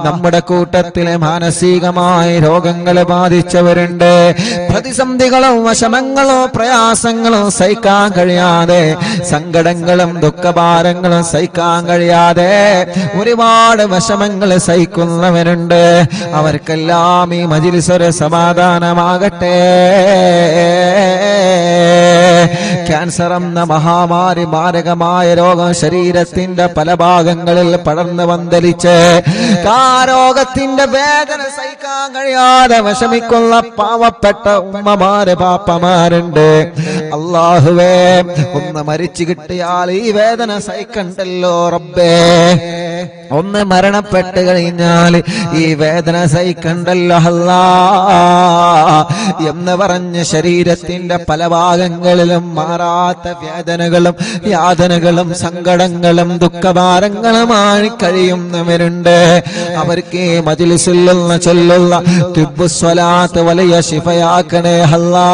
നമ്മുടെ കൂട്ടത്തിലെ മാനസികമായ രോഗങ്ങളെ ബാധിച്ചവരുണ്ട്. പ്രതിസന്ധികളും വിഷമങ്ങളും പ്രയാസങ്ങളും സഹിക്കാൻ കഴിയാതെ, സങ്കടങ്ങളും ദുഃഖഭാരങ്ങളും സഹിക്കാൻ കഴിയാതെ ഒരുപാട് വിഷമങ്ങൾ സഹിക്കുന്നവരുണ്ട്. അവർക്കെല്ലാം ഈ മജ്‌ലിസ് ഒരു സമാധാനമാകട്ടെ. ക്യാൻസർ എന്ന മഹാമാരി, മാരകമായ രോഗം ശരീരത്തിന്റെ പല ഭാഗങ്ങളിൽ പടർന്നു വന്തലിച്ച് ആ രോഗത്തിന്റെ വേദന സഹിക്കാൻ കഴിയാതെ വിഷമിക്കുന്ന പാവപ്പെട്ട ഉമ്മമാര് പാപ്പമാരുണ്ട്. അല്ലാഹുവേ, ഒന്ന് മരിച്ചു കിട്ടിയാൽ ഈ വേദന സഹിക്കണ്ടല്ലോ റബ്ബേ. ഒന്ന് മരണപ്പെട്ട് കഴിഞ്ഞാൽ ഈ വേദന സഹിക്കണ്ടല്ലോ അല്ലാ എന്ന് പറഞ്ഞ് ശരീരത്തിന്റെ പല ഭാഗങ്ങളിലും മാറാത്ത വേദനകളും യാതനകളും സങ്കടങ്ങളും ദുഃഖഭാരങ്ങളുമായി കഴിയുന്നവരുണ്ട്. അവർക്ക് ഈ മജ്‌ലിസിൽ നിന്ന് ചൊല്ലുള്ള തിബ്ബുസ് സ്വലാത്ത് വലിയ ശിഫയാക്കണേ അല്ലാ.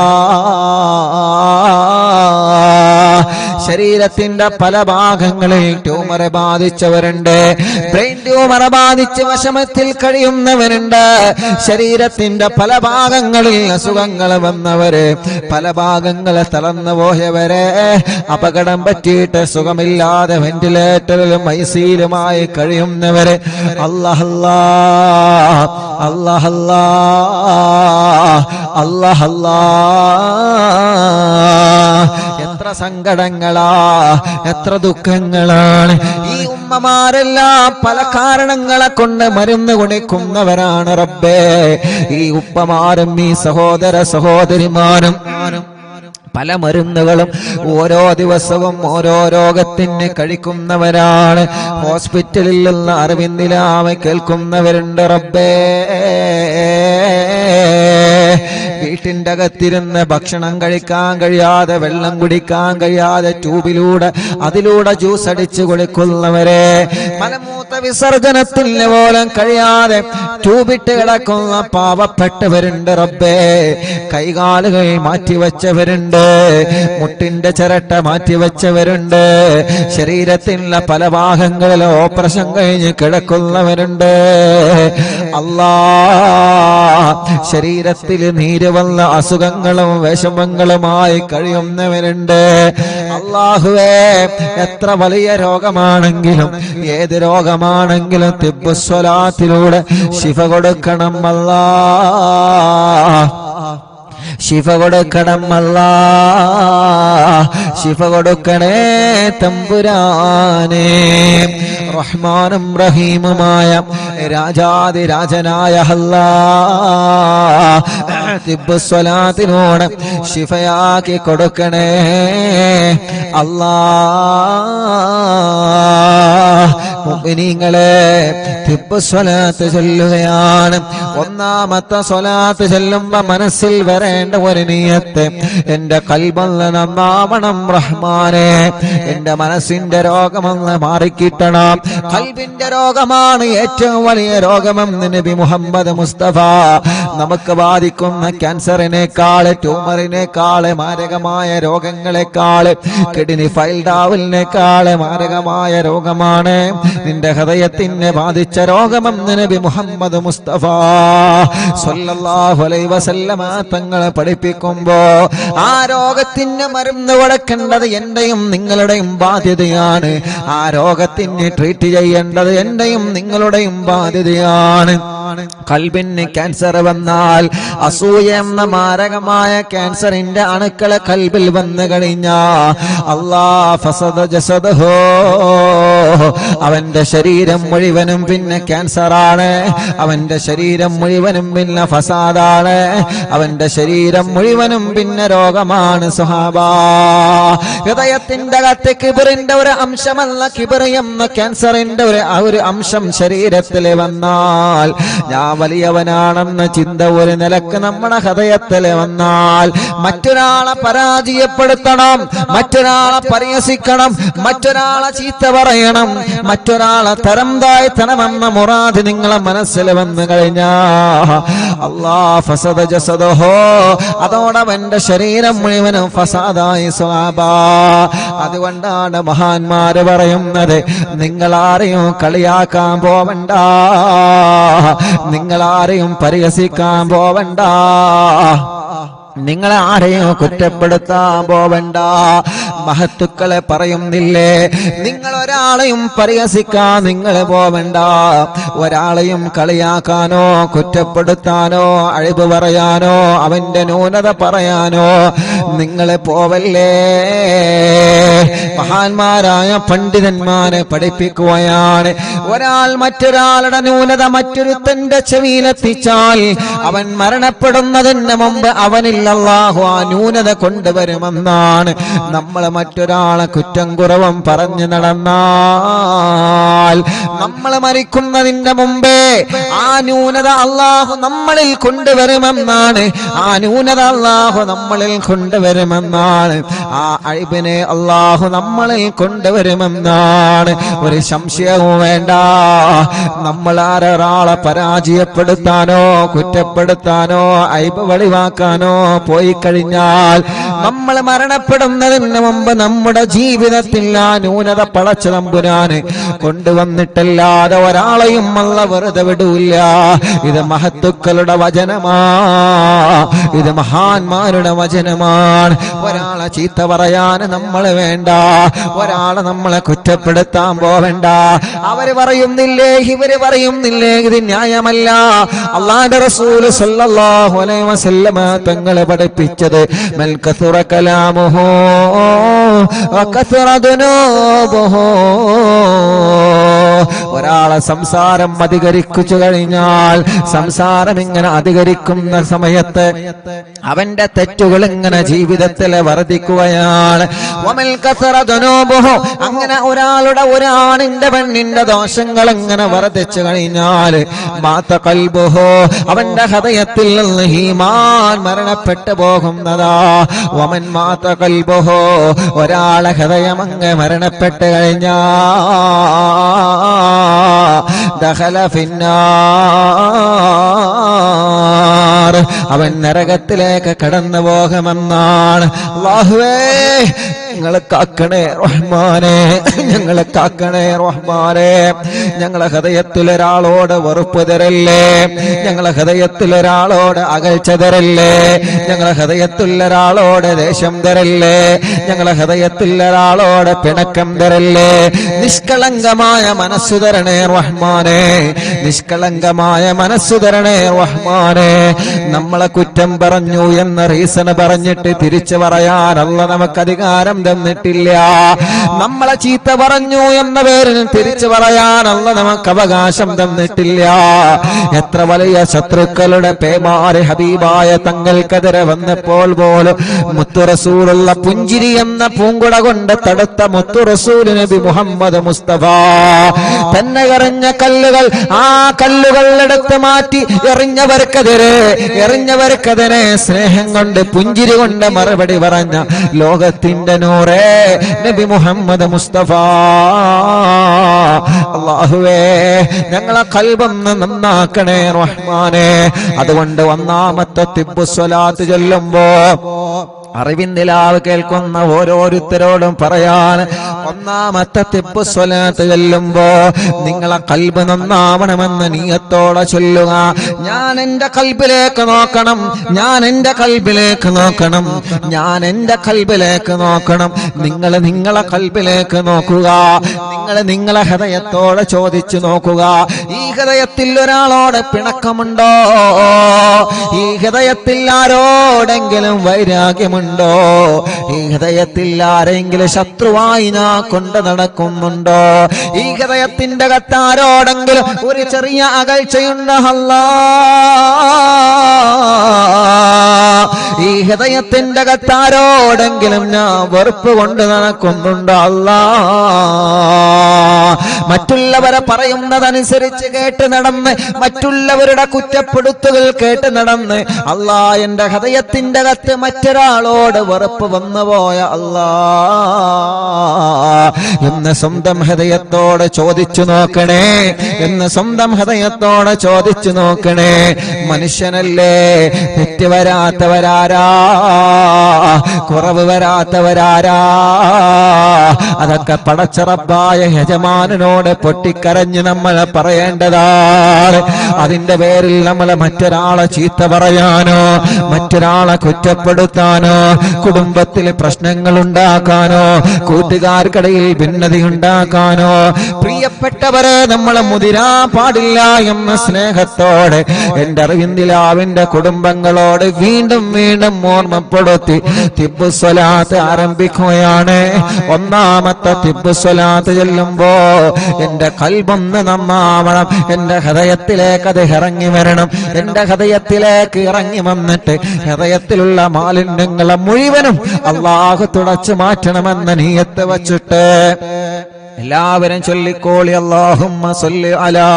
ശരീരത്തിന്റെ പല ഭാഗങ്ങളിൽ ട്യൂമറെ ബാധിച്ചവരുണ്ട്. ബ്രെയിൻ ട്യൂമറെ ബാധിച്ച് വിഷമത്തിൽ കഴിയുന്നവരുണ്ട്. ശരീരത്തിന്റെ പല ഭാഗങ്ങളിൽ അസുഖങ്ങൾ വന്നവര്, പല ഭാഗങ്ങളെ തളർന്നു പോയവരെ, അപകടം പറ്റിയിട്ട് സുഖമില്ലാതെ വെന്റിലേറ്ററിലും ഐസിയിലുമായി കഴിയുന്നവര്, അല്ലാഹല്ലാ അല്ലാഹല്ലാ അല്ലാഹല്ലാ. എത്ര സങ്കടങ്ങളാ, എത്ര ദുഃഖങ്ങളാണ്. ഈ ഉമ്മമാരെല്ലാം പല കാരണങ്ങളെ കൊണ്ട് മരുന്ന് കുടിക്കുന്നവരാണ് റബ്ബേ. ഈ ഉപ്പമാരും ഈ സഹോദര സഹോദരിമാരും പല മരുന്നുകളും ഓരോ ദിവസവും ഓരോ രോഗത്തിന് കഴിക്കുന്നവരാണ്. ഹോസ്പിറ്റലിൽ നിന്ന് അറിവിന്ദിലാമ കേൾക്കുന്നവരുണ്ട് റബ്ബേ. വീട്ടിന്റെ അകത്തിരുന്ന് ഭക്ഷണം കഴിക്കാൻ കഴിയാതെ, വെള്ളം കുടിക്കാൻ കഴിയാതെ ട്യൂബിലൂടെ അതിലൂടെ ജ്യൂസ് അടിച്ചു കുടിക്കുന്നവരെ, മലമൂത്ര വിസർജനത്തിന് പോലും കഴിയാതെ ട്യൂബിട്ട് കിടക്കുന്ന പാവപ്പെട്ടവരുണ്ട് റബ്ബേ. കൈകാലുകൾ മാറ്റിവെച്ചവരുണ്ട്, മുട്ടിന്റെ ചിരട്ട മാറ്റിവെച്ചവരുണ്ട്, ശരീരത്തിലുള്ള പല ഭാഗങ്ങളിലും ഓപ്പറേഷൻ കഴിഞ്ഞ് കിടക്കുന്നവരുണ്ട്. അല്ലാ, ശരീരത്തിൽ നീര് വന്ന അസുഖങ്ങളും വിഷമങ്ങളുമായി കഴിയുന്നവരുണ്ട്. അല്ലാഹുവേ, എത്ര വലിയ രോഗമാണെങ്കിലും ഏത് രോഗമാണെങ്കിലും തിബ്ബുസ് സ്വലാത്തിലൂടെ ശിഫ കൊടുക്കണം അല്ലാ, ശിഫ കൊടുക്കണം അല്ലാ, ശിഫ കൊടുക്കണേ തമ്പുരാനേ. റഹ്മാനും റഹീമുമായ രാജാതിരാജനായ അല്ലാഹ് തിബ്ബുസ് സ്വലാത്തിനോട് ശിഫയാക്കി കൊടുക്കണേ അല്ലാഹ്. മുഅ്മിനീങ്ങളെ, തിബ്ബുസ് സ്വലാത്ത് ചൊല്ലുകയാണ്. ഒന്നാമത്തെ സ്വലാത്ത് ചൊല്ലുമ്പോ മനസ്സിൽ വരേണ്ട ഒരു നിയത്ത്, എന്റെ ഖൽബൊന്ന് നന്നാവണം റഹ്മാനെ, എന്റെ മനസ്സിന്റെ രോഗമൊന്ന് മാറിക്കിട്ടണം. ഖൽബിന്റെ രോഗമാണ് ഏറ്റവും വലിയ രോഗമെന്ന് നബി മുഹമ്മദ് മുസ്തഫ. നമുക്ക് ബാധിക്കുന്ന ക്യാൻസറിനേക്കാള്, ട്യൂമറിനേക്കാള്, മാരകമായ രോഗങ്ങളെക്കാള്, കിഡ്നി ഫൈൽഡാവലിനേക്കാള് മാരകമായ രോഗമാണ് നിന്റെ ഹൃദയത്തിനെ ബാധിച്ച രോഗമെന്ന് നബി മുഹമ്മദ് മുസ്തഫ സ്വല്ലല്ലാഹു അലൈഹി വസല്ലമ തങ്ങളെ പഠിപ്പിക്കുമ്പോ ആ രോഗത്തിന് മരുന്ന് കൊടുക്കേണ്ടത് എന്റെയും നിങ്ങളുടെയും ബാധ്യതയാണ്. ആ രോഗത്തിന് ട്രീറ്റ് ചെയ്യേണ്ടത് എന്റെയും നിങ്ങളുടെയും ബാധ്യതയാണ്. ഖൽബിന് ക്യാൻസർ വന്നാൽ, അസൂയ എന്ന മാരകമായ ക്യാൻസറിന്റെ അണുക്കളെ ഖൽബിൽ വന്നു കഴിഞ്ഞാ അല്ലാഹ് ഫസദ ജസദഹു, അവന്റെ ശരീരം മുഴുവനും പിന്നെ ക്യാൻസറാണ്, അവന്റെ ശരീരം മുഴുവനും പിന്നെ ഫസാദാണ്, അവന്റെ ശരീരം മുഴുവനും പിന്നെ രോഗമാണ് സുഹാബാ. ഹൃദയത്തിന്റെ അകത്ത് കിബറിന്റെ ഒരു അംശമല്ല, കിബർ എന്ന ക്യാൻസറിന്റെ ഒരു അംശം ശരീരത്തിൽ വന്നാൽ, ഞാൻ വലിയവനാണെന്ന ചിന്ത ഒരു നിലക്ക് നമ്മുടെ ഹൃദയത്തിൽ വന്നാൽ, മറ്റൊരാളെ പരാജയപ്പെടുത്തണം, മറ്റൊരാളെ പരിഹസിക്കണം, മറ്റൊരാളെ ചീത്ത പറയണം, മറ്റൊരാളെ തരം താഴ്ത്തണമെന്ന മുറാദ് നിങ്ങളെ മനസ്സിൽ വന്നു കഴിഞ്ഞാ അല്ലാഹ് ഫസദ ജസദഹു, അതോടെ അവന്റെ ശരീരം മുഴുവനും ഫസാദായി സ്വഹാബ. അതുകൊണ്ടാണ് മഹാന്മാര് പറയുന്നത്, നിങ്ങളാരെയും കളിയാക്കാൻ പോവണ്ട, നിങ്ങളാരെയും പരിഹസിക്കാൻ പോവണ്ട, നിങ്ങളെ ആരെയും കുറ്റപ്പെടുത്താൻ പോവണ്ട. മഹത്തുക്കളെ പറയുന്നില്ലേ, നിങ്ങൾ ഒരാളെയും പരിഹസിക്കാൻ നിങ്ങൾ പോവണ്ട, ഒരാളെയും കളിയാക്കാനോ കുറ്റപ്പെടുത്താനോ അഴിവ് പറയാനോ അവന്റെ ന്യൂനത പറയാനോ നിങ്ങളെ പോവല്ലേ. മഹാന്മാരായ പണ്ഡിതന്മാരെ പഠിപ്പിക്കുകയാണ്, ഒരാൾ മറ്റൊരാളുടെ ന്യൂനത മറ്റൊരുത്തന്റെ ചെവിയിലെത്തിച്ചാൽ അവൻ മരണപ്പെടുന്നതിന് മുമ്പ് അവനിൽ അല്ലാഹു ആ ന്യൂനത കൊണ്ടുവരുമെന്നാണ്. നമ്മൾ മറ്റൊരാളെ കുറ്റം കുറവും പറഞ്ഞു നടന്നാൽ നമ്മൾ മരിക്കുന്നതിന്റെ മുമ്പേ ആ ന്യൂനത അല്ലാഹു നമ്മളിൽ കൊണ്ടുവരുമെന്നാണ്, ആ ന്യൂനത അല്ലാഹു നമ്മളിൽ കൊണ്ടുവരുമെന്നാണ്, ആ അഴിബിനെ അല്ലാഹു നമ്മളിൽ കൊണ്ടുവരുമെന്നാണ്. ഒരു സംശയവും വേണ്ട. നമ്മൾ ആരൊരാളെ പരാജയപ്പെടുത്താനോ കുറ്റപ്പെടുത്താനോ അഴിബ് വെളിവാക്കാനോ പോയി കഴിഞ്ഞാൽ നമ്മൾ മരണപ്പെടുന്നതിന് മുമ്പ് നമ്മുടെ ജീവിതത്തിൽ ആ ന്യൂനത പടച്ച തമ്പുരാന് കൊണ്ടുവന്നിട്ടല്ലാതെ ഒരാളെയും അല്ല വെറുതെ വിടൂല്ല. ഇത് മഹത്തുക്കളുടെ വചനമാ, ഇത് മഹാന്മാരുടെ വചനമാണ്. ഒരാളെ ചീത്ത പറയാൻ നമ്മൾ വേണ്ട, ഒരാളെ നമ്മളെ കുറ്റപ്പെടുത്താൻ പോവേണ്ട. അവര് പറയുന്നില്ലേ ഇവര് പറയുന്നില്ലേ ഇത് ന്യായമല്ല. അല്ലാഹുവിന്റെ റസൂൽ സല്ലല്ലാഹു അലൈഹി വസല്ലമ തങ്ങളെ പഠിപ്പിച്ചത് മൽ കസുറ കലാമുഹു വകസുറ ദുനൂബുഹു, ഒരാളെ സംസാരം അധികരിച്ചു കഴിഞ്ഞാൽ, സംസാരം ഇങ്ങനെ അധികരിക്കുന്ന സമയത്ത് അവന്റെ തെറ്റുകൾ ഇങ്ങനെ ജീവിതത്തിൽ വർദ്ധിക്കുകയാണ്. വമൽ കസറ ദുനൂബുഹു, അങ്ങനെ ഒരാണിന്റെ പെണ്ണിന്റെ ദോഷങ്ങൾ ഇങ്ങനെ വർദ്ധിച്ചു കഴിഞ്ഞാൽ മാത ഖൽബുഹു, അവന്റെ ഹൃദയത്തിൽ നിന്ന് ഈമാൻ മരണപ്പെട്ടു പോകുന്നതാ. വമൻ മാത ഖൽബുഹു, ഒരാളെ ഹൃദയം അങ്ങ് മരണപ്പെട്ട് കഴിഞ്ഞാൽ ദഖല ഫിന്നാർ, അവൻ നരകത്തിലേക്ക് കടന്നു പോകുമെന്നാണ്. അല്ലാഹുവേ ഞങ്ങളെ കാക്കണേ റഹ്മാനെ, ഞങ്ങളെ കാക്കണേ റഹ്മാനെ. ഞങ്ങളെ ഹൃദയത്തിൽ ഒരാളോട് വെറുപ്പ് തരല്ലേ, ഞങ്ങളെ ഹൃദയത്തിൽ ഒരാളോട് അകൽച്ച തരല്ലേ, ഞങ്ങളെ ഹൃദയത്തിൽ ഒരാളോട് ദേഷ്യം തരല്ലേ, ഞങ്ങളെ ഹൃദയത്തിൽ ഒരാളോട് പിണക്കം തരല്ലേ. നിഷ്കളങ്കമായ മനസ്സു തരണേ റഹ്മാനെ, നിഷ്കളങ്കമായ മനസ്സു തരണേ റഹ്മാനെ. നമ്മളെ കുറ്റം പറഞ്ഞു എന്ന റീസൺ പറഞ്ഞിട്ട് തിരിച്ചു പറയാൻ അല്ലാഹു നമുക്ക് അധികാരം തന്നിട്ടില്ല. നമ്മളെ ചീത്ത പറഞ്ഞു എന്ന പേരിൽ തിരിച്ചു പറയാൻ അല്ലാഹു നമുക്ക് അവകാശം തന്നിട്ടില്ല. എത്ര വലിയ ശത്രുക്കളുടെ പേമാരി ഹബീബായ തങ്ങൾക്കെതിരെ വന്നപ്പോൾ പോലും മുത്തു റസൂലുള്ള പുഞ്ചിരി എന്ന പൂങ്കുട കൊണ്ട് തടുത്ത മുത്തു റസൂൽ നബി മുഹമ്മദ് മുസ്തഫ തന്നെ എറിഞ്ഞ കല്ലുകൾ, ആ കല്ലുകൾ എടുത്ത് മാറ്റി എറിഞ്ഞവർക്കെതിരെ സ്നേഹം കൊണ്ട് പുഞ്ചിരി കൊണ്ട് മറുപടി പറഞ്ഞ ലോകത്തിന്റെ നൂറേ നബി മുഹമ്മദ് മുസ്തഫ. അല്ലാഹുവേ ഞങ്ങളെ ഖൽബൊന്ന് നന്നാക്കണേ റഹ്മാനെ. അതുകൊണ്ട് ഒന്നാമത്തെ തിബ്ബു സ്വലാത്ത് ചൊല്ലുമ്പോ അറിവിന്ദിലാവ് കേൾക്കുന്ന ഓരോരുത്തരോടും പറയാൻ, ഒന്നാമത്തെ തിബ്ബു സ്വലാത്ത് ചൊല്ലുമ്പോ നിങ്ങളെ ഖൽബ് നന്നാവണമെന്ന് നിയത്തോടെ ചൊല്ലുക. ഞാൻ എന്റെ ഖൽബിലേക്ക് നോക്കണം, ഞാൻ എന്റെ ഖൽബിലേക്ക് നോക്കണം, ഞാൻ എന്റെ ഖൽബിലേക്ക് നോക്കണം. നിങ്ങൾ നിങ്ങളെ ഖൽബിലേക്ക് നോക്കുക, നിങ്ങൾ നിങ്ങളെ ഹൃദയത്തോടെ ചോദിച്ചു നോക്കുക. ഈ ഹൃദയത്തിൽ ഒരാളോട് പിണക്കമുണ്ടോ? ഈ ഹൃദയത്തിൽ ആരോടെങ്കിലും വൈരാഗ്യമുണ്ടോ? ഈ ഹൃദയത്തിൽ ആരെങ്കിലും ശത്രുവായി ഞാൻ കൊണ്ട് നടക്കുന്നുണ്ടോ? ഈ ഹൃദയത്തിന്റെ അകത്താരോടെങ്കിലും ഒരു ചെറിയ അകൽച്ചയുണ്ടോ? അല്ലാഹ്, ഈ ഈ ഹൃദയത്തിന്റെ അകത്താരോടെങ്കിലും ഞാൻ വെറുപ്പ് കൊണ്ട് നടക്കുന്നുണ്ട് അല്ലാ. മറ്റുള്ളവരെ പറയുന്നതനുസരിച്ച് കേട്ട് നടന്ന്, മറ്റുള്ളവരുടെ കുറ്റപ്പെടുത്തുകൾ കേട്ട് നടന്ന് അല്ലാ, എന്റെ ഹൃദയത്തിന്റെ അകത്ത് മറ്റൊരാളോട് വെറുപ്പ് വന്നു പോയ അല്ലാ എന്ന് സ്വന്തം ഹൃദയത്തോട് ചോദിച്ചു നോക്കണേ, എന്ന് സ്വന്തം ഹൃദയത്തോട് ചോദിച്ചു നോക്കണേ. മനുഷ്യനല്ലേ, തെറ്റ് വരാത്തവരാരാ, കുറവ് വരാത്തവരാരാ? അതൊക്കെ പടച്ച റബ്ബായ യജമാനനോട് പൊട്ടിക്കരഞ്ഞ് നമ്മൾ പറയേണ്ടതാണ്. അതിന്റെ പേരിൽ നമ്മൾ മറ്റൊരാളെ ചീത്ത പറയാനോ, മറ്റൊരാളെ കുറ്റപ്പെടുത്താനോ, കുടുംബത്തിൽ പ്രശ്നങ്ങൾ ഉണ്ടാക്കാനോ, കൂട്ടുകാർക്കിടയിൽ ഭിന്നത ഉണ്ടാക്കാനോ, പ്രിയപ്പെട്ടവരെ നമ്മൾ മുതിരാ പാടില്ല എന്ന സ്നേഹത്തോടെ എന്റെ അറിവിന്ദിലാവിന്റെ കുടുംബങ്ങളോട് വീണ്ടും വീണ്ടും ഓർമ്മപ്പെടുത്തി തിബ്ബുസ്വലാത്ത് ആരംഭിക്കുകയാണ്. ഒന്നാമത്തെ തിബ്ബുസ്വലാത്ത് ചെല്ലുമ്പോ എന്റെ കൽബൊന്ന് നന്നാവണം, എന്റെ ഹൃദയത്തിലേക്ക് അത് ഇറങ്ങി വരണം. എന്റെ ഹൃദയത്തിലേക്ക് ഇറങ്ങി വന്നിട്ട് ഹൃദയത്തിലുള്ള മാലിന്യങ്ങളെ മുഴുവനും അല്ലാഹു തുടച്ചു മാറ്റണമെന്ന നിയ്യത്ത് വച്ചിട്ട് എല്ലാവരും ചൊല്ലിക്കോളി. അല്ലാഹുമ്മ സ്വല്ലി അലാ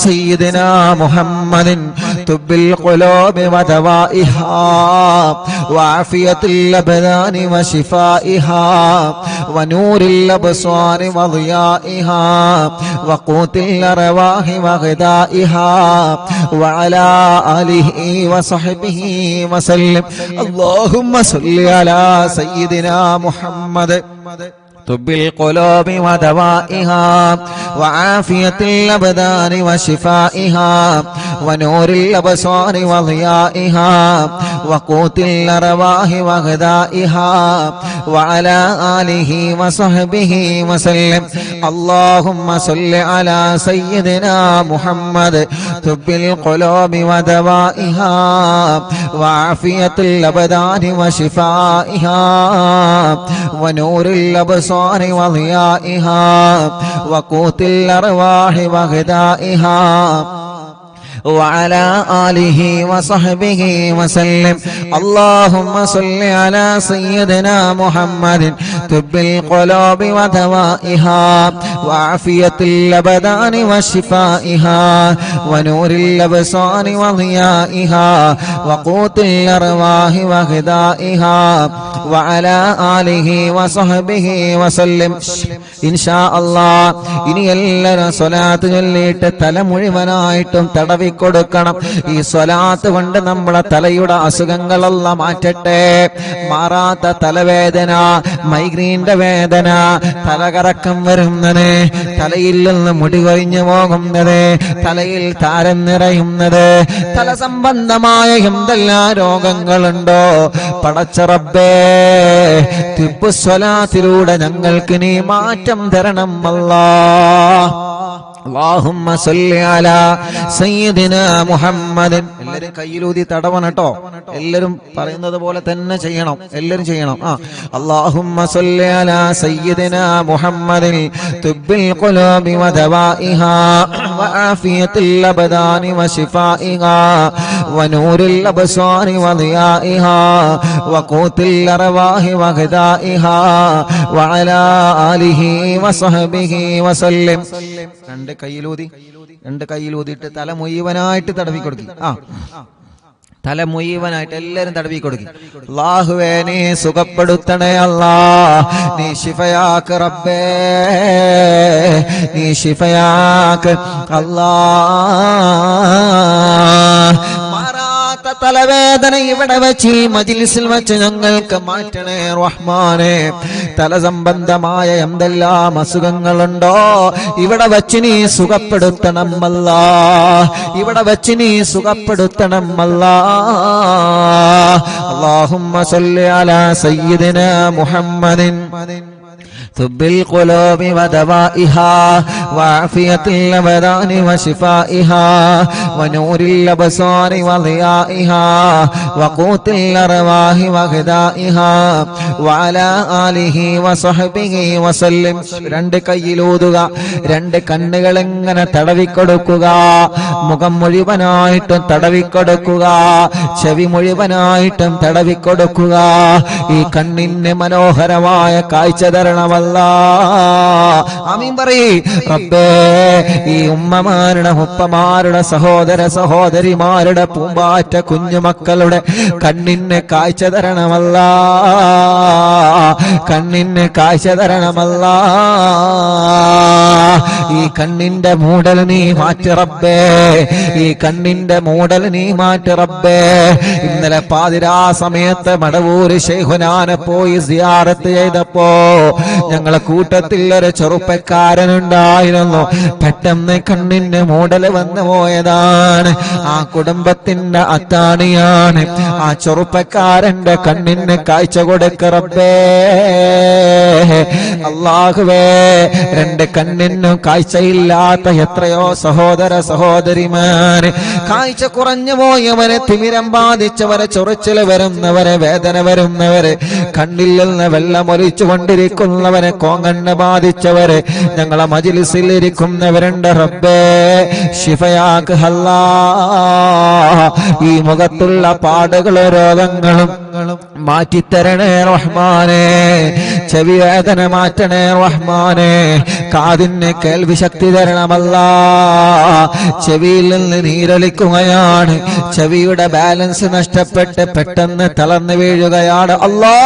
സയ്യിദിനാ മുഹമ്മദിൻ തുബ്ബിൽ ഖുലൂബി വദവാഇഹാ വഅഫിയത്തുൽ അബ്ദാനി വശിഫാഇഹാ വനൂരിൽ അബ്സാരി വളിയാഇഹാ വഖൂത്തിൽ അർവാഹി വഗദാഇഹാ വഅലാ ആലിഹി വസഹ്ബിഹി വസല്ലം. അല്ലാഹുമ്മ സ്വല്ലി അലാ സയ്യിദിനാ മുഹമ്മദ് طب القلوب ودوائها وعافية الأبدان وشفائها ونور الأبصار وضيائها وقوت الأرواح وغذائها وعلى آله وصحبه وسلم. اللهم صل على سيدنا محمد طب القلوب ودوائها وعافية الأبدان وشفائها ونور الأبصار وضيائها وقوت الأرواح وغذائها وعلى آله وصحبه وسلم. اللهم صل على سيدنا محمد طب القلوب ودوائها وعافية الأبدان وشفائها ونور الأبصار وضيائها وقوت الأرواح وغذائها وعلى آله وصحبه وسلم. إن شاء الله ഇനി എല്ലാവരും സ്വലാത്ത് ചൊല്ലിയിട്ട് തല മുഴുവനായിട്ടും തടവി കൊടുക്കണം. ഈ സ്വലാത്ത് കൊണ്ട് നമ്മളെ തലയുടെ അസുഖങ്ങളെല്ലാം മാറ്റട്ടെ. മാറാത്ത തലവേദന, മൈഗ്രീന്റെ വേദന, തലകറക്കം വരുന്നത്, തലയിൽ നിന്ന് മുടി കൊഴിഞ്ഞു പോകുന്നത്, തലയിൽ താരം നിറയുന്നത്, തല സംബന്ധമായ എന്തെല്ലാം രോഗങ്ങളുണ്ടോ പടച്ച റബ്ബേ, തിബ്ബുസ്വലാത്തിലൂടെ ഞങ്ങൾക്ക് നീ മാറ്റം തരണം അല്ലാഹ്. അല്ലാഹുമ്മ സ്വല്ലി അലാ സയ്യിദിനാ മുഹമ്മദ്. എല്ലാവരും കയ്യിലൂതി തടവണം കേട്ടോ. എല്ലാവരും പറയുന്നത് പോലെ തന്നെ ചെയ്യണം, എല്ലാവരും ചെയ്യണം. അല്ലാഹുമ്മ സ്വല്ലി അലാ സയ്യിദിനാ മുഹമ്മദിൻ തുബ്ബിൽ ഖുലൂബി വദവാഇഹാ വആഫിയത്തുൽ അബ്ദാനി വശിഫാഇഹാ വനൂരിൽ അബ്സാരി വളിയാഇഹാ വഖൂത്തിൽ അർവാഹി വഗദാഇഹാ വഅലാ ആലിഹി വസഹ്ബിഹി വസല്ലം. രണ്ട് കയ്യിലൂതിയിട്ട് തല മുഴുവനായിട്ട് തടവി കൊടുക്കി. തല മുഴുവനായിട്ട് എല്ലാരും തടവി കൊടുക്കി. അല്ലാഹുവേ നീ സുഖപ്പെടുത്തണേ അല്ലാ, നീ ശിഫയാക്ക് റബ്ബേ, നീ ശിഫയാക്ക് അല്ലാ. തലവേദന ഇവിടെ വെച്ച് ഈ മജ്ലിസിൽ വെച്ച് ഞങ്ങൾക്ക് മാറ്റണേ റഹ്മാനെ. തല സംബന്ധമായ എന്തെല്ലാം അസുഖങ്ങളുണ്ടോ ഇവിടെ വെച്ച് നീ സുഖപ്പെടുത്തണം അല്ലാ, ഇവിടെ വെച്ച് നീ സുഖപ്പെടുത്തണം അല്ലാ. അല്ലാഹുമ്മ സ്വല്ലി അലാ സയ്യിദിനാ മുഹമ്മദിൻ طب القلوب ودوائها وعافية الأبدان وشفائها ونور الأبصار وضيائها وقوت الأرواح وغذائها وعلى آله وصحبه وسلم. രണ്ട് കൈയിലൂതുക, രണ്ട് കണ്ണുകളിങ്ങനെ തടവിക്കൊടുക്കുക, മുഖം മുഴുവനായിട്ടും തടവിക്കൊടുക്കുക, ചെവി മുഴുവനായിട്ടും തടവിക്കൊടുക്കുക. ഈ കണ്ണിന് മനോഹരമായ കാഴ്ച തരണമല്ല. ആമീൻ പറയ്. റബ്ബേ, ഈ ഉമ്മമാരുടെ ഉപ്പമാരുടെ സഹോദര സഹോദരിമാരുടെ പൂമ്പാറ്റ കുഞ്ഞുമക്കളുടെ കണ്ണിന് കാഴ്ച തരണമല്ല, കണ്ണിന് കാഴ്ച തരണമല്ല. ഈ കണ്ണിന്റെ മൂടൽ നീ മാറ്റി റബ്ബേ, ഈ കണ്ണിന്റെ മൂടൽ നീ മാറ്റി റബ്ബേ. ഇന്നലെ പാതിരാ സമയത്ത് മടവൂര് ശൈഖുനാനെ പോയി സിയാറത്ത് ചെയ്തപ്പോ ഞങ്ങളെ കൂട്ടത്തിൽ ഒരു ചെറുപ്പക്കാരനുണ്ടായിരുന്നു. പെട്ടെന്ന് കണ്ണിന് മൂടൽ വന്നു പോയതാണ്. ആ കുടുംബത്തിന്റെ അത്താണിയാണ്. ആ ചെറുപ്പക്കാരന്റെ കണ്ണിന് കാഴ്ച കൊടുക്ക റബ്ബേ. അല്ലാഹുവേ, രണ്ട് കണ്ണിനും കാഴ്ചയില്ലാത്ത എത്രയോ സഹോദര സഹോദരിമാര്, കാഴ്ച കുറഞ്ഞു പോയവരെ, തിമിരം ബാധിച്ചവരെ, ചൊറിച്ചിൽ വരുന്നവരെ, വേദന വരുന്നവരെ, കണ്ണിൽ നിന്ന് വെള്ളമൊലിച്ചു കൊണ്ടിരിക്കുന്നവരെ, കോങ്കണ്ണ് ബാധിച്ചവരെ, ഞങ്ങളെ മജ്‌ലിസിൽ ഇരിക്കുന്നവരുണ്ട് റബ്ബേ. ശിഫയാക്ക് അല്ലാ. ഈ മുഖത്തുള്ള പാടുകളും രോഗങ്ങളും മാറ്റിത്തരണേ റഹ്മാനേ. ചെവി വേദന മാറ്റണേ റഹ്മാനേ. കാതിന് കേൾവി ശക്തി തരണമല്ലാ. ചെവിയിൽ നിന്ന് നീരൊലിക്കുകയാണ്. ചെവിയുടെ ബാലൻസ് നഷ്ടപ്പെട്ട് പെട്ടെന്ന് തളർന്നു വീഴുകയാണ്. അല്ലാ,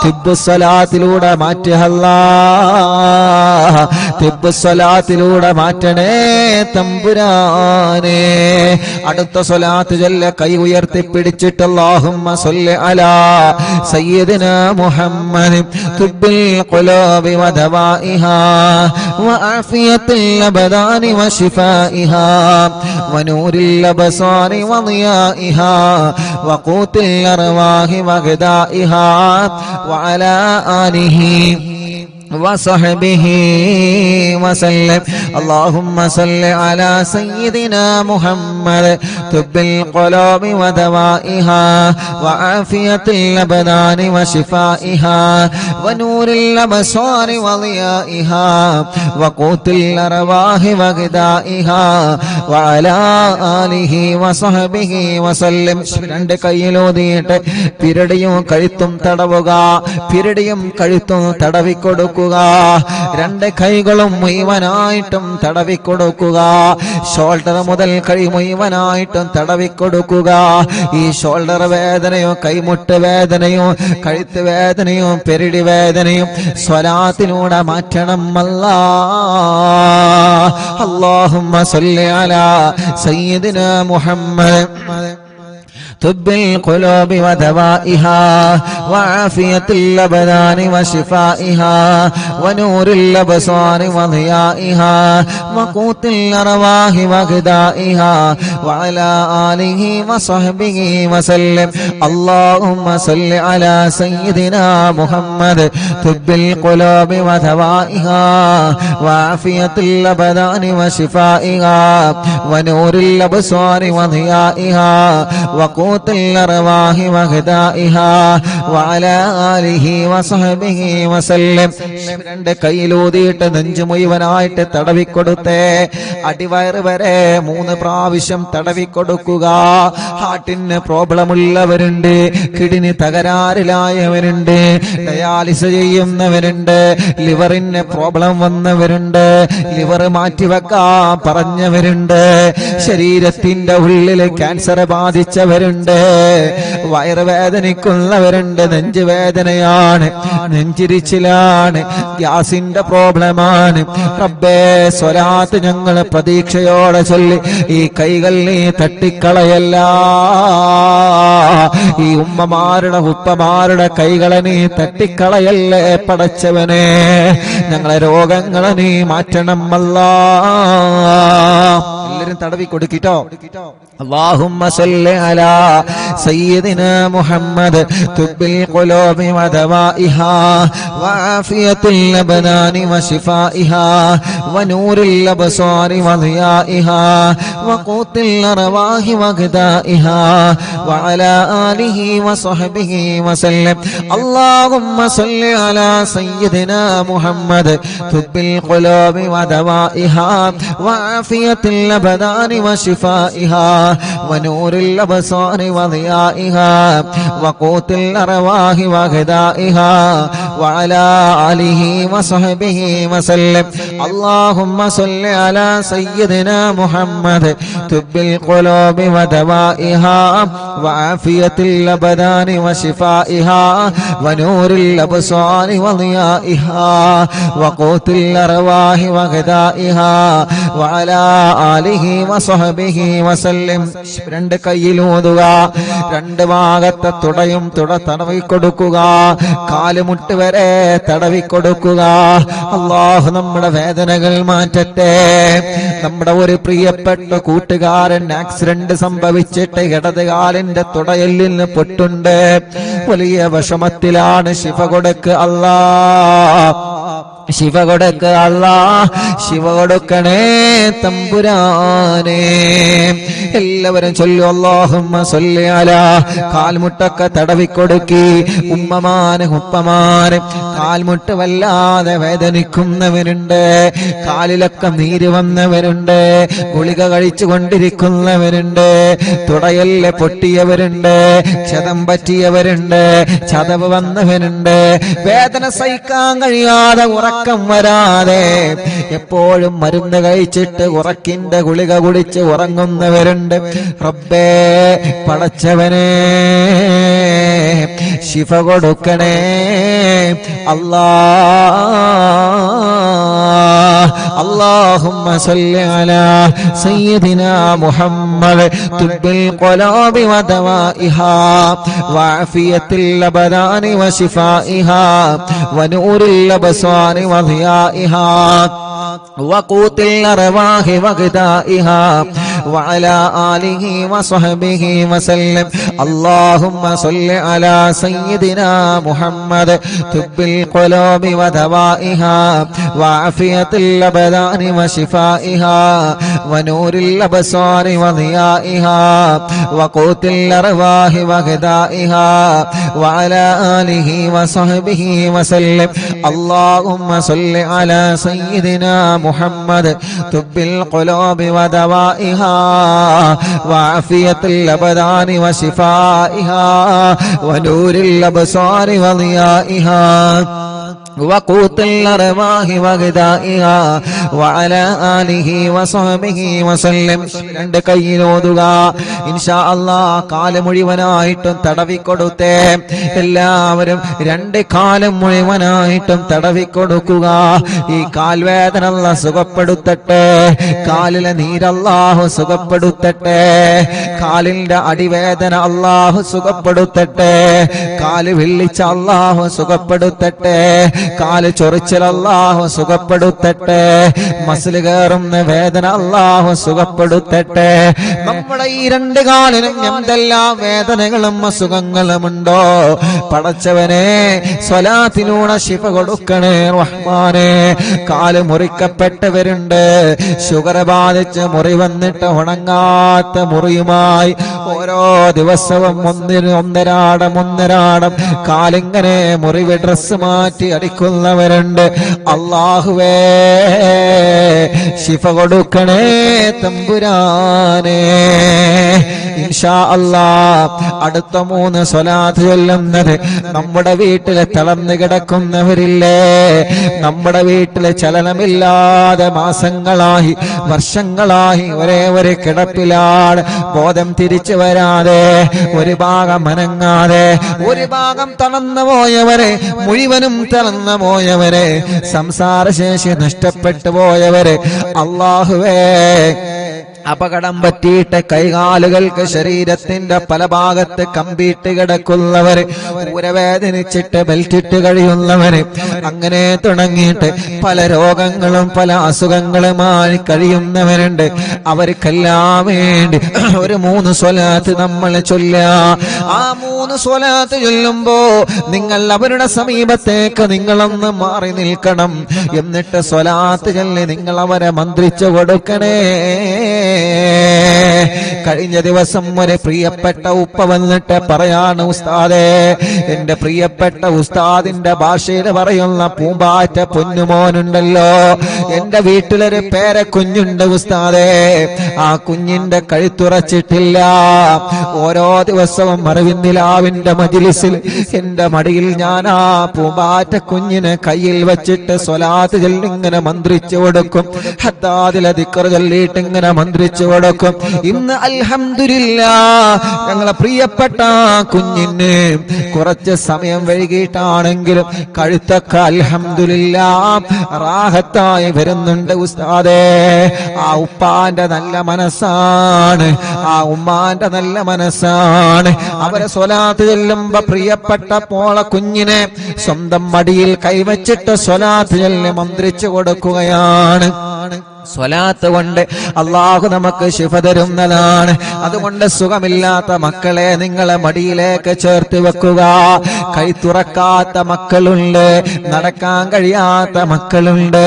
തിബ്ബുസ്സലാത്തിലൂടെ മാറ്റുക അല്ലാ, തിബ്ബുസ്സലാത്തിലൂടെ മാറ്റണേ തമ്പുരാനേ. അടുത്ത സ്വലാത്ത് ചൊല്ല കൈ ഉയർത്തി പിടിച്ചിട്ട് അല്ലാഹുമ്മ സ്വല്ലി അലാ സയ്യിദിനാ മുഹമ്മദ് തുബ്ബിൽ ഖുലൂബി വദവാഇഹാ വആഫിയത്തിൽ അബ്ദാനി വശിഫാഇഹാ വനൂരിൽ അബ്സാരി വദിയാഇഹാ വഖൂത്തിൽ അർവാഹി വഗദാഇഹാ വഅലാ ആലിഹി وصحبه وسلم. اللهم صل على سيدنا محمد طب القلوب ودوائها وعافية الأبدان وشفائها ونور الأبصار وضيائها وقوت الأرواح وغذائها وعلى آله وصحبه وسلم. രണ്ട് കൈയിലൂതിയിട്ട് പിരടിയും കഴുത്തും തടവുക, പിരടിയും കഴുത്തും തടവിക്കൊടുക്കുക. രണ്ട് കൈകളും മുഴുവനായിട്ടും തടവിക്കൊടുക്കുക. ഷോൾഡർ മുതൽ കൈ മുഴുവനായിട്ടും തടവിക്കൊടുക്കുക. ഈ ഷോൾഡർ വേദനയും കൈമുട്ട് വേദനയും കഴുത്ത് വേദനയും പെരിടി വേദനയും സ്വലാത്തിലൂടെ മാറ്റണം അല്ലാ. അല്ലാഹുമ്മ സ്വല്ലി അലാ സയ്യിദിനാ മുഹമ്മദ് طب القلوب ودوائها وعافية الأبدان وشفائها ونور الأبصار وضيائها وقوت الأرواح وغذائها وعلى آله وصحبه وسلم. اللهم صل على سيدنا محمد طب القلوب ودوائها وعافية الأبدان وشفائها ونور الأبصار وضيائها وقوت الأرواح وغذائها وعلى آله وصحبه وسلم. രണ്ട് കൈയിലൂതിയിട്ട് നെഞ്ചു മുഴുവനായിട്ട് തടവിക്കൊടുത്തേ. അടിവയറ് വരെ 3 പ്രാവശ്യം തടവിക്കൊടുക്കുക. ഹാർട്ടിന് പ്രോബ്ലം ഉള്ളവരുണ്ട്, കിഡ്നി തകരാറിലായവരുണ്ട്, ഡയാലിസ് ചെയ്യുന്നവരുണ്ട്, ലിവറിന് പ്രോബ്ലം വന്നവരുണ്ട്, ലിവർ മാറ്റിവെക്കാൻ പറഞ്ഞവരുണ്ട്, ശരീരത്തിന്റെ ഉള്ളിൽ ക്യാൻസർ ബാധിച്ചവരുണ്ട്, വയറുവേദനിക്കുന്നവരുണ്ട്, നെഞ്ചുവേദനയാണ്, നെഞ്ചിരിച്ചിലാണ്, ഗ്യാസിന്റെ പ്രോബ്ലമാണ്. റബ്ബേ, സ്വലാത്ത് ഞങ്ങൾ പ്രതീക്ഷയോടെ ചൊല്ലി ഈ കൈകൾ നീ തട്ടിക്കളയല്ല. ഈ ഉമ്മമാരുടെ ഉപ്പമാരുടെ കൈകളെ നീ തട്ടിക്കളയല്ലേ പടച്ചവനെ. ഞങ്ങളെ രോഗങ്ങളെ നീ മാറ്റണം അല്ലാ. എല്ലാവരും തടവി കൊടുക്കിട്ടോ. اللهم صل على سيدنا محمد طب القلوب ودوائها وعافية الأبدان وشفائها ونور الأبصار وضيائها وقوت الأرواح وغذائها وعلى آله وصحبه وسلم. اللهم صل على سيدنا محمد طب القلوب ودوائها وعافية الأبدان وشفائها ونور الأبصار وضيائها وقوت الأرواح وغذائها وعلى آله وصحبه وسلم. اللهم صل على سيدنا محمد طب القلوب ودوائها وعافية الأبدان وشفائها ونور الأبصار وضيائها وقوت الأرواح وغذائها وعلى آله وصحبه وسلم. രണ്ട് കൈയിലൂതുക, രണ്ട് ഭാഗത്തെ തുടയും തടവി കൊടുക്കുക, കാലുമുട്ട് വരെ തടവി കൊടുക്കുക. അല്ലാഹു നമ്മുടെ വേദനകൾ മാറ്റട്ടെ. നമ്മുടെ ഒരു പ്രിയപ്പെട്ട കൂട്ടുകാരൻ ആക്സിഡന്റ് സംഭവിച്ചിട്ട് ഇടത് കാലിന്റെ തുടയെല്ലിന് പൊട്ടുണ്ട്. വലിയ വിഷമത്തിലാണ്. ശിഫ കൊടുക്ക് അല്ലാ, ശിവ കൊടുക്ക അല്ലാ, ശിവ കൊടുക്കണേ തമ്പുരാനെ. എല്ലാവരും ചൊല്ലു അല്ലാഹുമ്മ സ്വല്ലി അലാ. കാൽമുട്ടൊക്കെ തടവിക്കൊടുക്കി. ഉമ്മമാന് ഉപ്പമാന് കാൽമുട്ട് വല്ലാതെ വേദനിക്കുന്നവരുണ്ട്, കാലിലൊക്കെ നീര് വന്നവരുണ്ട്, ഗുളിക കഴിച്ചു കൊണ്ടിരിക്കുന്നവരുണ്ട്, തുടയല്ല പൊട്ടിയവരുണ്ട്, ക്ഷതം പറ്റിയവരുണ്ട്, ചതവ് വന്നവരുണ്ട്, വേദന സഹിക്കാൻ കഴിയാതെ ഉറക്കം വരാതെ എപ്പോഴും മരുന്ന് കഴിച്ചിട്ട് ഉറക്കിന്റെ ഗുളിക കുടിച്ച് ഉറങ്ങുന്നവരുണ്ട്. റബ്ബേ പടച്ചവനെ ശിഫ കൊടുക്കണേ അല്ലാ. اللهم صل على سيدنا محمد طب القلوب ودوائها وعافية الأبدان وشفائها ونور الأبصار وضيائها وقوت الأرواح وغذائها وعلى آله وصحبه وسلم. اللهم صل على سيدنا محمد طب القلوب ودوائها وعافية الأبدان وشفائها ونور الأبصار وضيائها وقوت الأرواح وغذائها وعلى آله وصحبه وسلم. اللهم صل على سيدنا محمد طب القلوب ودوائها وعافية الأبدان وشفائها ونور الأبصار وضيائها وقوت الأرواح وغذائها وعلى آله وصحبه وسلم. രണ്ട് കൈയിലോതുക ഇൻഷാ അല്ലാഹ്. കാല് മുഴുവനായിട്ടും തടവിക്കൊടുത്തേ. എല്ലാവരും രണ്ട് കാലും മുഴുവനായിട്ടും തടവിക്കൊടുക്കുക. ഈ കാൽവേദന അല്ലാഹ് സുഖപ്പെടുത്തട്ടെ, കാലിലെ നീരല്ലാഹു സുഖപ്പെടുത്തട്ടെ, കാലിന്റെ അടിവേദന അല്ലാഹു സുഖപ്പെടുത്തട്ടെ, കാല് വിള്ളിച്ച അല്ലാഹു സുഖപ്പെടുത്തട്ടെ, കാല് ചൊറിച്ചൽ അല്ലാഹു സുഖപ്പെടുത്തട്ടെ, മസിൽ കയറുന്ന വേദന അല്ലാഹു സുഖപ്പെടുത്തട്ടെ. നമ്മുടെ ഈ രണ്ട് കാലിനും എന്തെല്ലാം വേദനകളും അസുഖങ്ങളുമുണ്ടോ പടച്ചവനെ സ്വലാത്തിലൂടെ ശിഫ കൊടുക്കണേ റഹ്മാനെ. കാല് മുറിക്കപ്പെട്ടവരുണ്ട്, ഷുഗർ ബാധിച്ച് മുറി വന്നിട്ട് ഉണങ്ങാത്ത മുറിയുമായി ഓരോ ദിവസവും ഒന്നരാടം കാലിങ്ങനെ മുറിവ് ഡ്രസ് മാറ്റി അടിക്കുന്നവരുണ്ട്. അല്ലാഹുവേ ശിഫ കൊടുക്കണേ തമ്പുരാനെ. ഇൻഷാ അല്ലാഹ് അടുത്ത 3 സ്വലാത്ത് ചൊല്ലുന്നത് നമ്മുടെ വീട്ടിലെ തളർന്നു കിടക്കുന്നവരില്ലേ, നമ്മുടെ വീട്ടിലെ ചലനമില്ലാതെ മാസങ്ങളായി വർഷങ്ങളായി ഒരേ ഒരു കിടപ്പിലാണ്, ബോധം തിരിച്ചു വരാതെ, ഒരു ഭാഗം അനങ്ങാതെ, ഒരു ഭാഗം തളർന്നു പോയവരെ, മുഴുവനും തളർന്നു പോയവരെ, സംസാരശേഷി നഷ്ടപ്പെട്ടു പോയവരെ, അല്ലാഹുവേ അപകടം പറ്റിയിട്ട് കൈകാലുകൾക്ക് ശരീരത്തിന്റെ പല ഭാഗത്ത് കമ്പിയിട്ട് കിടക്കുന്നവര്, ഊരവേദനിച്ചിട്ട് ബെൽറ്റിട്ട് കഴിയുന്നവര്, അങ്ങനെ തുടങ്ങിയിട്ട് പല രോഗങ്ങളും പല അസുഖങ്ങളുമായി കഴിയുന്നവരുണ്ട്. അവർക്കെല്ലാം വേണ്ടി ഒരു 3 സ്വലാത്ത് നമ്മൾ ചൊല്ലുക. ആ 3 സ്വലാത്ത് ചൊല്ലുമ്പോ നിങ്ങൾ അവരുടെ സമീപത്തേക്ക് നിങ്ങളൊന്ന് മാറി നിൽക്കണം. എന്നിട്ട് സ്വലാത്ത് ചൊല്ലി നിങ്ങൾ അവരെ മന്ത്രിച്ചു കൊടുക്കണേ. കഴിഞ്ഞ ദിവസം ഒരു പ്രിയപ്പെട്ട ഉപ്പ വന്നിട്ട് പറയാണ്, ഉസ്താദേ, എന്റെ പ്രിയപ്പെട്ട ഉസ്താദിന്റെ ഭാഷയിൽ പറയുന്ന പൂമ്പാറ്റ പൊന്നുമോനുണ്ടല്ലോ, എന്റെ വീട്ടിലൊരു പേരക്കുഞ്ഞുണ്ട് ഉസ്താദേ, ആ കുഞ്ഞിന്റെ കഴുത്തുറച്ചിട്ടില്ല. ഓരോ ദിവസവും അറിവിന്ദിലാവിന്റെ മജ്‌ലിസിൽ എന്റെ മടിയിൽ ഞാൻ ആ പൂമ്പാറ്റ കുഞ്ഞിനെ കയ്യിൽ വെച്ചിട്ട് സ്വലാത്ത് ചൊല്ലി ഇങ്ങനെ മന്ത്രിച്ചു കൊടുക്കും. ഹദ്ദാദിലെ ദിക്ർ ചൊല്ലിയിട്ട് ഇങ്ങനെ മന്ത്രിച്ചു കൊടുക്കും. ഇന്ന് അൽഹംദുലില്ലാഹ് ഞങ്ങളെ പ്രിയപ്പെട്ട കുഞ്ഞിന് കുറച്ച് സമയം വൈകിട്ടാണെങ്കിലും കഴുത്തൊക്കെ അൽഹംദുലില്ലാഹ് റാഹത്തായി വരുന്നുണ്ട് ഉസ്താദേ. ആ ഉപ്പാന്റെ നല്ല മനസ്സാണ്, ആ ഉമ്മാന്റെ നല്ല മനസ്സാണ്. അവരെ സ്വലാത്ത് ചൊല്ലുമ്പോ പ്രിയപ്പെട്ട മോളെ കുഞ്ഞിനെ സ്വന്തം മടിയിൽ കൈവച്ചിട്ട് സ്വലാത്ത് ചൊല്ലി മന്ത്രിച്ചു കൊടുക്കുകയാണ്. സ്വലാത്ത് കൊണ്ട് അള്ളാഹു നമുക്ക് ശിഫ തരുന്നതാണ്. അതുകൊണ്ട് സുഖമില്ലാത്ത മക്കളെ നിങ്ങളെ മടിയിലേക്ക് ചേർത്ത് വെക്കുക. കൈ തുറക്കാത്ത മക്കളുണ്ട്, നടക്കാൻ കഴിയാത്ത മക്കളുണ്ട്,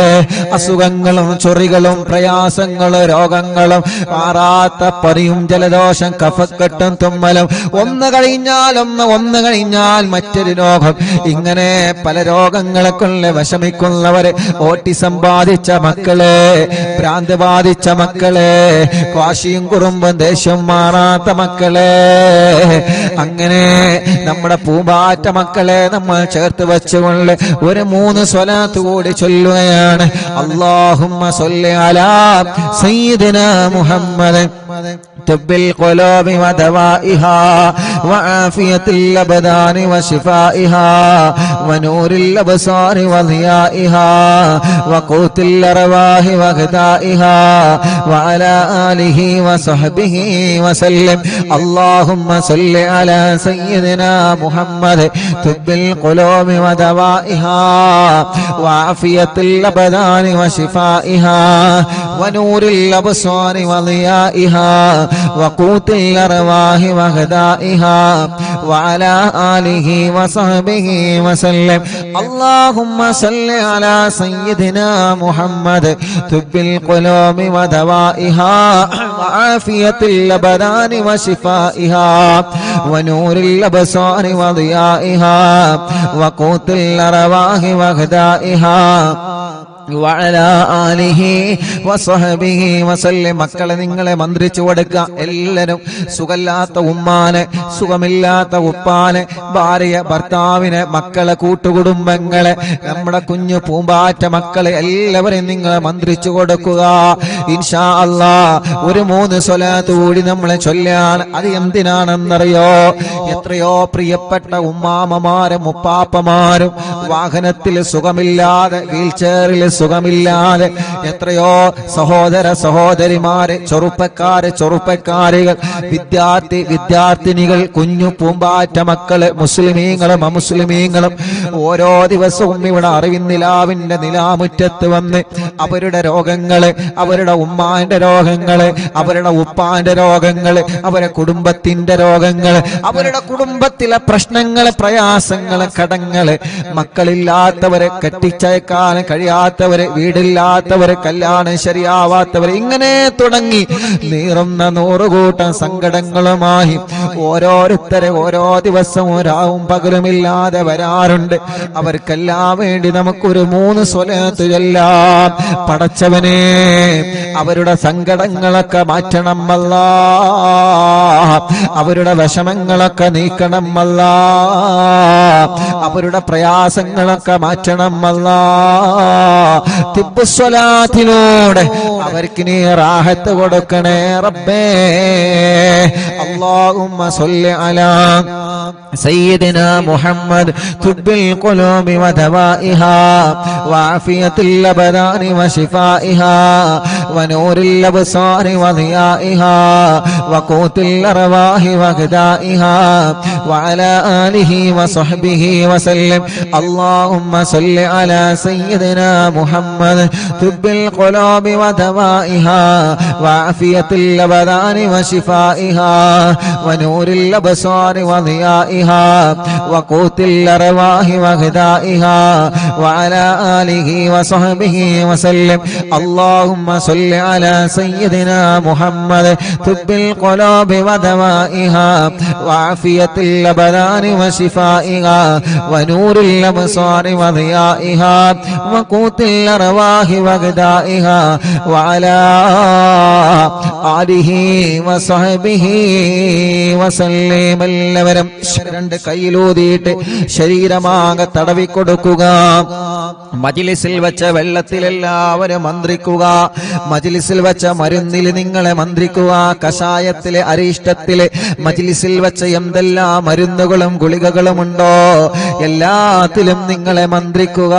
അസുഖങ്ങളും ചൊറികളും പ്രയാസങ്ങളും രോഗങ്ങളും മാറാത്ത പനിയും ജലദോഷം കഫക്കെട്ടും തുമ്മലും ഒന്ന് കഴിഞ്ഞാൽ മറ്റൊരു രോഗം, ഇങ്ങനെ പല രോഗങ്ങളെ കൊണ്ട് വിഷമിക്കുന്നവര്, ഓട്ടിസം ബാധിച്ച മക്കളെ, ഭ്രാന്ത് ബാധിച്ച മക്കളെ, വാശിയും കുറുമ്പും ദേഷ്യം മാറാത്ത മക്കളെ, അങ്ങനെ നമ്മുടെ പൂമ്പാറ്റ മക്കളെ നമ്മൾ ചേർത്ത് വെച്ചുകൊണ്ട് ഒരു 3 സ്വലാത്ത് കൂടി ചൊല്ലുകയാണ്. അല്ലാഹുമ്മ സ്വല്ലി അലാ സയ്യിദിനാ മുഹമ്മദ് طب القلوب ودوائها وعافية الأبدان وشفائها ونور الأبصار وضيائها وقوت الأرواح وغذائها وعلى آله وصحبه وسلم. اللهم صل على سيدنا محمد طب القلوب ودوائها وعافية الأبدان وشفائها ونور الأبصار وضيائها وقوت الأرواح وغذائها وعلى آله وصحبه وسلم. اللهم صل على سيدنا محمد طب القلوب ودوائها وعافية الأبدان وشفائها ونور الأبصار وضيائها وقوت الأرواح وغذائها وعلى آله وصحبه وسلم. മക്കളെ നിങ്ങളെ മന്ത്രിച്ചു കൊടുക്കുക. എല്ലാവരും സുഖമില്ലാത്ത ഉമ്മാനെ, സുഖമില്ലാത്ത ഉപ്പാനെ, ഭാര്യ ഭർത്താവിനെ, മക്കളെ, കൂട്ടുകുടുംബങ്ങളെ, നമ്മുടെ കുഞ്ഞു പൂമ്പാറ്റ മക്കളെ എല്ലാവരെയും നിങ്ങളെ മന്ത്രിച്ചു കൊടുക്കുക. ഇൻഷാ അല്ലാഹ് ഒരു 3 സ്വലാത്ത് കൂടി നമ്മളെ ചൊല്ലാണ്. അത് എന്തിനാണെന്നറിയോ? എത്രയോ പ്രിയപ്പെട്ട ഉമ്മാമ്മമാരും ഉപ്പാപ്പമാരും വാഹനത്തിൽ സുഖമില്ലാതെ, വീൽ ചെയറിൽ സുഖമില്ലാതെ, എത്രയോ സഹോദര സഹോദരിമാര്, ചെറുപ്പക്കാരികൾ, വിദ്യാർത്ഥിനികൾ, കുഞ്ഞു പൂമ്പാറ്റ മക്കള്, മുസ്ലിമീങ്ങളും അമുസ്ലിമീങ്ങളും ഓരോ ദിവസവും ഇവിടെ അറിവിന്നിലാവിന്റെ നിലാമുറ്റത്ത് വന്ന് അവരുടെ രോഗങ്ങള്, അവരുടെ ഉമ്മാന്റെ രോഗങ്ങള്, അവരുടെ ഉപ്പാന്റെ രോഗങ്ങള്, അവരുടെ കുടുംബത്തിന്റെ രോഗങ്ങള്, അവരുടെ കുടുംബത്തിലെ പ്രശ്നങ്ങള്, പ്രയാസങ്ങള്, കടങ്ങള്, മക്കളില്ലാത്തവരെ, കെട്ടിച്ചയക്കാൻ കഴിയാത്തവരെ, വീടില്ലാത്തവരെ, കല്യാണം ശരിയാവാത്തവരെ, ഇങ്ങനെ തുടങ്ങി നീറുന്ന 100 കൂട്ടം സങ്കടങ്ങളുമായി ഓരോരുത്തരെ ഓരോ ദിവസവും രാവും പകലുമില്ലാതെ വരാറുണ്ട്. അവർക്കെല്ലാം വേണ്ടി നമുക്കൊരു 3 സ്വലാത്ത് ചൊല്ലാം. പടച്ചവനെ, അവരുടെ സങ്കടങ്ങളൊക്കെ മാറ്റണം അല്ലാഹ്, അവരുടെ വിഷമങ്ങളൊക്കെ നീക്കണം അല്ലാഹ്, അവരുടെ പ്രയാസങ്ങളൊക്കെ മാറ്റണം അല്ലാഹ്. തിബ്ബുസ്വലാത്തിലൂടെ അവർക്ക് നീ റാഹത്ത് കൊടുക്കണേ റബ്ബേ. അല്ലാഹുമ്മ സ്വല്ലി അലാ سيدنا محمد طب القلوب ودوائها وعافية الأبدان وشفائها ونور الأبصار وضيائها وقوت الأرواح وغذائها وعلى آله وصحبه وسلم. اللهم صل على سيدنا محمد طب القلوب ودوائها وعافية الأبدان وشفائها ونور الأبصار وضيائها وقوت الأرواح وغذائها وعلى آله وصحبه وسلم. اللهم صل على سيدنا محمد طب القلوب ودوائها وعافية الأبدان وشفائها ونور الأبصار وضيائها وقوت الأرواح وغذائها وعلى آله وصحبه وسلم. എല്ലാവരും രണ്ട് കൈയിലൂതിയിട്ട് ശരീരമാകെ തടവിക്കൊടുക്കുക. മജ്ലിസിൽ വെച്ച വെള്ളത്തിൽ എല്ലാവരും മന്ത്രിക്കുക. മജ്ലിസിൽ വെച്ച മരുന്നിൽ നിങ്ങളെ മന്ത്രിക്കുക. കഷായത്തിലെ അരിഷ്ടത്തിലെ മജ്ലിസിൽ വെച്ച എന്തെല്ലാം മരുന്നുകളും ഗുളികകളും ഉണ്ടോ എല്ലാത്തിലും നിങ്ങളെ മന്ത്രിക്കുക.